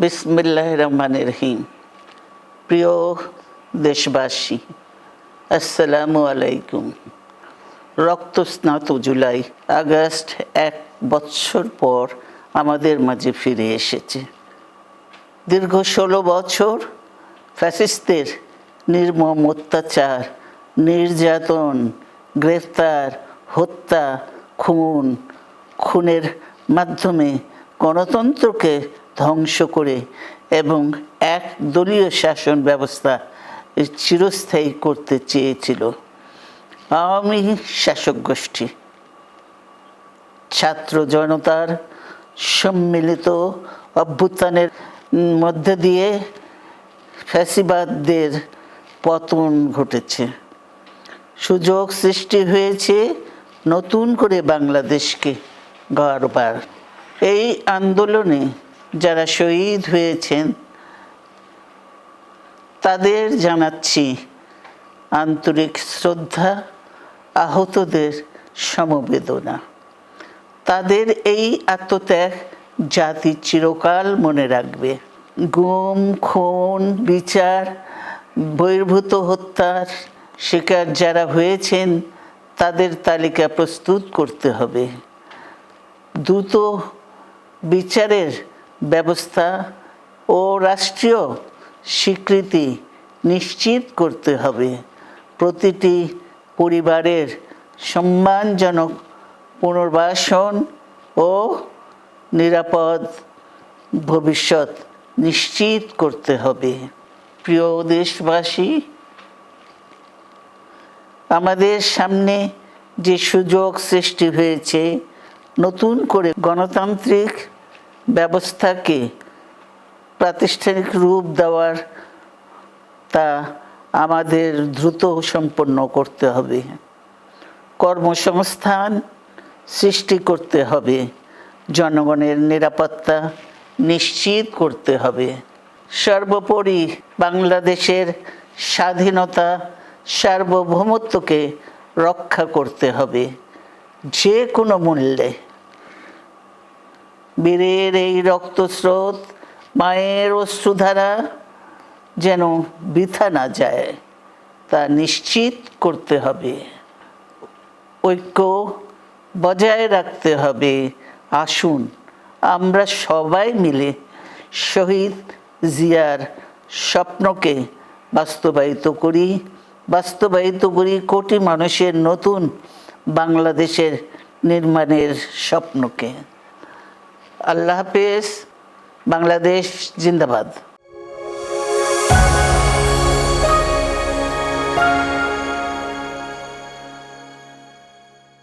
বিসমিল্লাহির রহমানির রহিম। প্রিয় দেশবাসী, আসসালামু আলাইকুম। রক্তস্নাত জুলাই আগস্ট 1 বছর পর আমাদের মাঝে ফিরে এসেছে। দীর্ঘ 16 বছর ফ্যাসিস্টদের নির্মম অত্যাচার, নির্যাতন, গ্রেফতার, হত্যা, খুনের মাধ্যমে গণতন্ত্রকে ধ্বংস করে এবং একদলীয় শাসন ব্যবস্থা চিরস্থায়ী করতে চেয়েছিল আওয়ামী শাসক গোষ্ঠী। ছাত্র জনতার সম্মিলিত অভ্যুত্থানের মধ্যে দিয়ে ফ্যাসিবাদদের পতন ঘটেছে। সুযোগ সৃষ্টি হয়েছে নতুন করে বাংলাদেশকে গড়বার। এই আন্দোলনে যারা শহীদ হয়েছেন তাদের জানাচ্ছি আন্তরিক শ্রদ্ধা, আহতদের সমবেদনা। তাদের এই আত্মত্যাগ জাতি চিরকাল মনে রাখবে। গুম, খুন, বিচার, বহির্ভূত হত্যার শিকার যারা হয়েছেন তাদের তালিকা প্রস্তুত করতে হবে। দ্রুত বিচারের ব্যবস্থা ও রাষ্ট্রীয় স্বীকৃতি নিশ্চিত করতে হবে। প্রতিটি পরিবারের সম্মানজনক পুনর্বাসন ও নিরাপদ ভবিষ্যৎ নিশ্চিত করতে হবে। প্রিয় দেশবাসী, আমাদের সামনে যে সুযোগ সৃষ্টি হয়েছে নতুন করে গণতান্ত্রিক ব্যবস্থাকে প্রাতিষ্ঠানিক রূপ দেওয়ার, তা আমাদের দ্রুত সম্পন্ন করতে হবে। কর্মসংস্থান সৃষ্টি করতে হবে, জনগণের নিরাপত্তা নিশ্চিত করতে হবে। সর্বোপরি বাংলাদেশের স্বাধীনতা, সার্বভৌমত্বকে রক্ষা করতে হবে যে কোনো মূল্যে। বীরের এই রক্তস্রোত, মায়ের অশ্রুধারা যেন বৃথা না যায় তা নিশ্চিত করতে হবে। ঐক্য বজায় রাখতে হবে। আসুন আমরা সবাই মিলে শহীদ জিয়ার স্বপ্নকে বাস্তবায়িত করি কোটি মানুষের নতুন বাংলাদেশের নির্মাণের স্বপ্নকে। আল্লাহ হাফেজ। বাংলাদেশ জিন্দাবাদ।